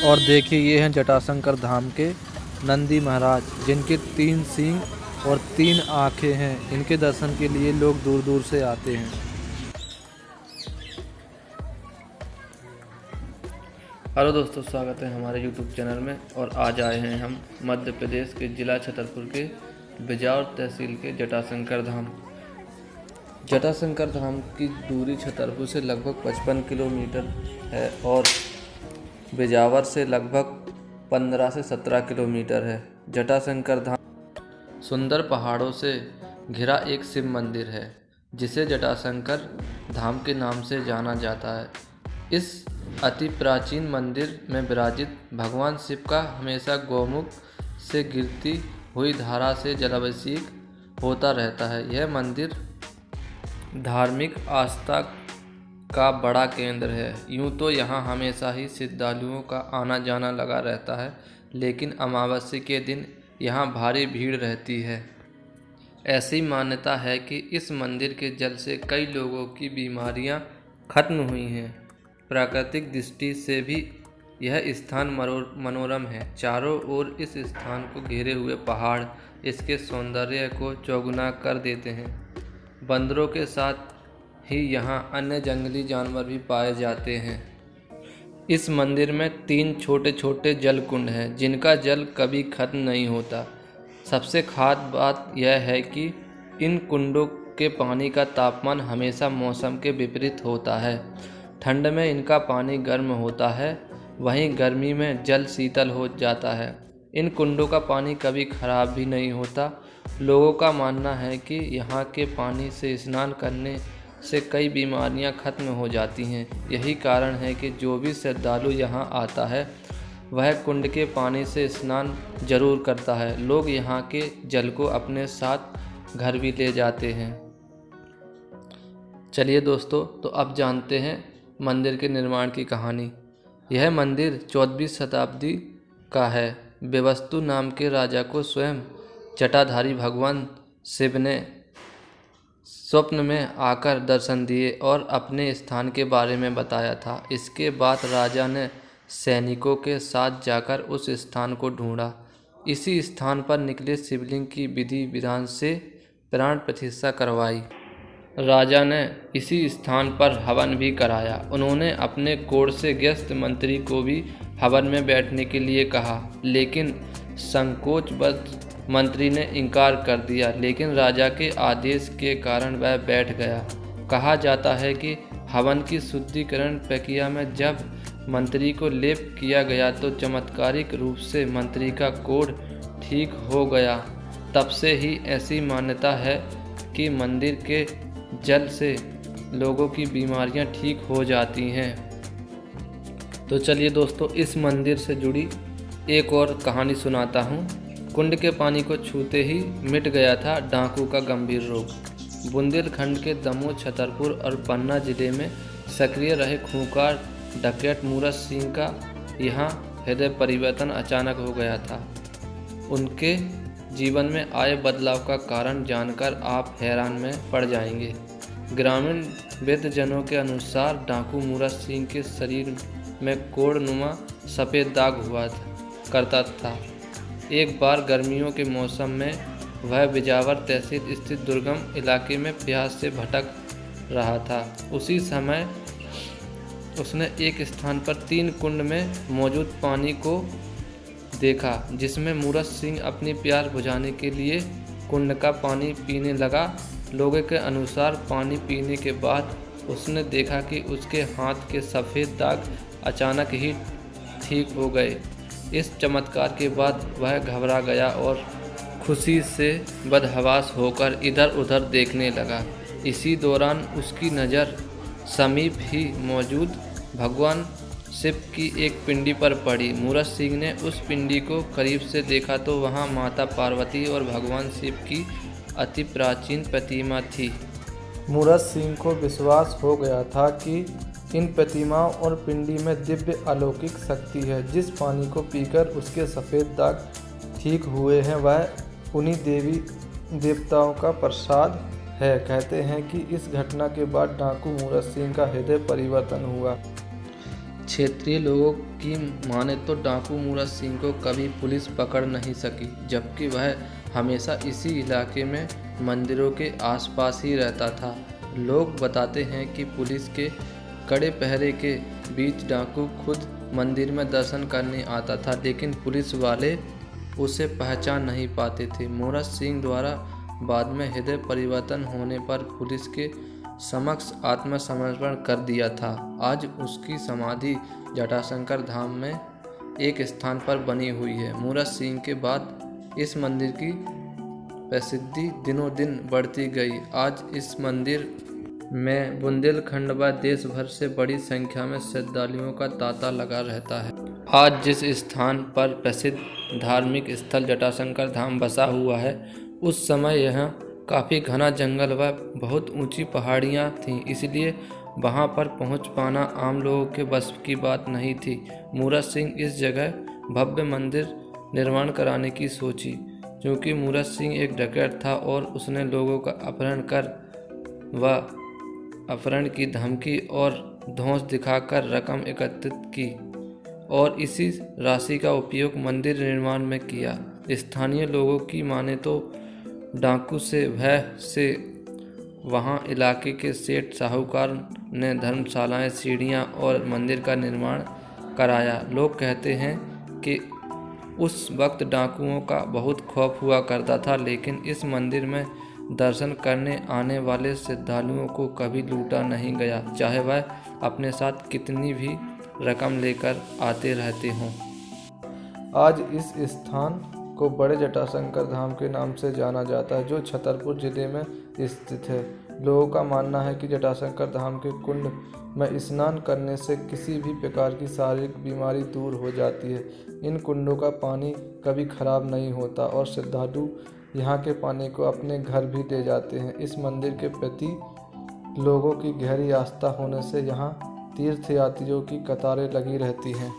और देखिए ये हैं जटाशंकर धाम के नंदी महाराज, जिनके 3 सींग और 3 आँखें हैं। इनके दर्शन के लिए लोग दूर दूर से आते हैं। हेलो दोस्तों, स्वागत है हमारे यूट्यूब चैनल में। और आज आए हैं हम मध्य प्रदेश के ज़िला छतरपुर के बिजौर तहसील के जटाशंकर धाम। जटाशंकर धाम की दूरी छतरपुर से लगभग 55 किलोमीटर है और बिजावर से लगभग 15 से 17 किलोमीटर है। जटाशंकर धाम सुंदर पहाड़ों से घिरा एक शिव मंदिर है, जिसे जटाशंकर धाम के नाम से जाना जाता है। इस अति प्राचीन मंदिर में विराजित भगवान शिव का हमेशा गौमुख से गिरती हुई धारा से जलाभिषेक होता रहता है। यह मंदिर धार्मिक आस्था का बड़ा केंद्र है। यूँ तो यहाँ हमेशा ही श्रद्धालुओं का आना जाना लगा रहता है, लेकिन अमावस्या के दिन यहाँ भारी भीड़ रहती है। ऐसी मान्यता है कि इस मंदिर के जल से कई लोगों की बीमारियाँ खत्म हुई हैं। प्राकृतिक दृष्टि से भी यह स्थान मनोरम है। चारों ओर इस स्थान को घेरे हुए पहाड़ इसके सौंदर्य को चौगुना कर देते हैं। बंदरों के साथ ही यहाँ अन्य जंगली जानवर भी पाए जाते हैं। इस मंदिर में 3 छोटे छोटे जल कुंड हैं, जिनका जल कभी खत्म नहीं होता। सबसे खास बात यह है कि इन कुंडों के पानी का तापमान हमेशा मौसम के विपरीत होता है। ठंड में इनका पानी गर्म होता है, वहीं गर्मी में जल शीतल हो जाता है। इन कुंडों का पानी कभी खराब भी नहीं होता। लोगों का मानना है कि यहाँ के पानी से स्नान करने से कई बीमारियाँ खत्म हो जाती हैं। यही कारण है कि जो भी श्रद्धालु यहाँ आता है वह कुंड के पानी से स्नान जरूर करता है। लोग यहाँ के जल को अपने साथ घर भी ले जाते हैं। चलिए दोस्तों, तो अब जानते हैं मंदिर के निर्माण की कहानी। यह मंदिर 14वीं शताब्दी का है। बेवस्तु नाम के राजा को स्वयं जटाधारी भगवान शिव ने स्वप्न में आकर दर्शन दिए और अपने स्थान के बारे में बताया था। इसके बाद राजा ने सैनिकों के साथ जाकर उस स्थान को ढूंढा। इसी स्थान पर निकले शिवलिंग की विधि विधान से प्राण प्रतिष्ठा करवाई। राजा ने इसी स्थान पर हवन भी कराया। उन्होंने अपने कोढ़ से ग्रस्त मंत्री को भी हवन में बैठने के लिए कहा, लेकिन संकोचवश मंत्री ने इनकार कर दिया। लेकिन राजा के आदेश के कारण वह बैठ गया। कहा जाता है कि हवन की शुद्धिकरण प्रक्रिया में जब मंत्री को लेप किया गया तो चमत्कारिक रूप से मंत्री का कोढ़ ठीक हो गया। तब से ही ऐसी मान्यता है कि मंदिर के जल से लोगों की बीमारियां ठीक हो जाती हैं। तो चलिए दोस्तों, इस मंदिर से जुड़ी एक और कहानी सुनाता हूँ। कुंड के पानी को छूते ही मिट गया था डाकू का गंभीर रोग। बुंदेलखंड के दमोह, छतरपुर और पन्ना जिले में सक्रिय रहे खूंखार डकैत मूरत सिंह का यहाँ हृदय परिवर्तन अचानक हो गया था। उनके जीवन में आए बदलाव का कारण जानकर आप हैरान में पड़ जाएंगे। ग्रामीण वृद्धजनों के अनुसार डाकू मूरत सिंह के शरीर में कोढ़नुमा सफ़ेद दाग हुआ करता था। एक बार गर्मियों के मौसम में वह बिजावर तहसील स्थित दुर्गम इलाके में प्यास से भटक रहा था। उसी समय उसने एक स्थान पर 3 कुंड में मौजूद पानी को देखा, जिसमें मूरत सिंह अपनी प्यास बुझाने के लिए कुंड का पानी पीने लगा। लोगों के अनुसार पानी पीने के बाद उसने देखा कि उसके हाथ के सफ़ेद दाग अचानक ही ठीक हो गए। इस चमत्कार के बाद वह घबरा गया और खुशी से बदहवास होकर इधर उधर देखने लगा। इसी दौरान उसकी नज़र समीप ही मौजूद भगवान शिव की एक पिंडी पर पड़ी। मूरत सिंह ने उस पिंडी को करीब से देखा तो वहां माता पार्वती और भगवान शिव की अति प्राचीन प्रतिमा थी। मूरत सिंह को विश्वास हो गया था कि इन प्रतिमाओं और पिंडी में दिव्य अलौकिक शक्ति है। जिस पानी को पीकर उसके सफ़ेद दाग ठीक हुए हैं वह उन्हीं देवी देवताओं का प्रसाद है। कहते हैं कि इस घटना के बाद डाकू मूरत सिंह का हृदय परिवर्तन हुआ। क्षेत्रीय लोगों की माने तो डाकू मूरत सिंह को कभी पुलिस पकड़ नहीं सकी, जबकि वह हमेशा इसी इलाके में मंदिरों के आसपास ही रहता था। लोग बताते हैं कि पुलिस के कड़े पहरे के बीच डाकू खुद मंदिर में दर्शन करने आता था, लेकिन पुलिस वाले उसे पहचान नहीं पाते थे। मूरत सिंह द्वारा बाद में हृदय परिवर्तन होने पर पुलिस के समक्ष आत्मसमर्पण कर दिया था। आज उसकी समाधि जटाशंकर धाम में एक स्थान पर बनी हुई है। मूरत सिंह के बाद इस मंदिर की प्रसिद्धि दिनों दिन बढ़ती गई। आज इस मंदिर में बुंदेलखंड व देश भर से बड़ी संख्या में श्रद्धालुओं का तांता लगा रहता है। आज जिस स्थान पर प्रसिद्ध धार्मिक स्थल जटाशंकर धाम बसा हुआ है, उस समय यह काफ़ी घना जंगल व बहुत ऊंची पहाड़ियाँ थीं, इसलिए वहां पर पहुंच पाना आम लोगों के बस की बात नहीं थी। मूरत सिंह इस जगह भव्य मंदिर निर्माण कराने की सोची, क्योंकि मूरत सिंह एक डकैत था और उसने लोगों का अपहरण कर व अपहरण की धमकी और धौंस दिखाकर रकम एकत्रित की और इसी राशि का उपयोग मंदिर निर्माण में किया। स्थानीय लोगों की माने तो डाकू से भय से वहां इलाके के सेठ साहूकार ने धर्मशालाएं, सीढ़ियां और मंदिर का निर्माण कराया। लोग कहते हैं कि उस वक्त डाकुओं का बहुत खौफ हुआ करता था, लेकिन इस मंदिर में दर्शन करने आने वाले श्रद्धालुओं को कभी लूटा नहीं गया, चाहे वह अपने साथ कितनी भी रकम लेकर आते रहते हों। आज इस स्थान को बड़े जटाशंकर धाम के नाम से जाना जाता है, जो छतरपुर जिले में स्थित है। लोगों का मानना है कि जटाशंकर धाम के कुंड में स्नान करने से किसी भी प्रकार की शारीरिक बीमारी दूर हो जाती है। इन कुंडों का पानी कभी खराब नहीं होता और श्रद्धालु यहाँ के पानी को अपने घर भी ले जाते हैं। इस मंदिर के प्रति लोगों की गहरी आस्था होने से यहाँ तीर्थयात्रियों की कतारें लगी रहती हैं।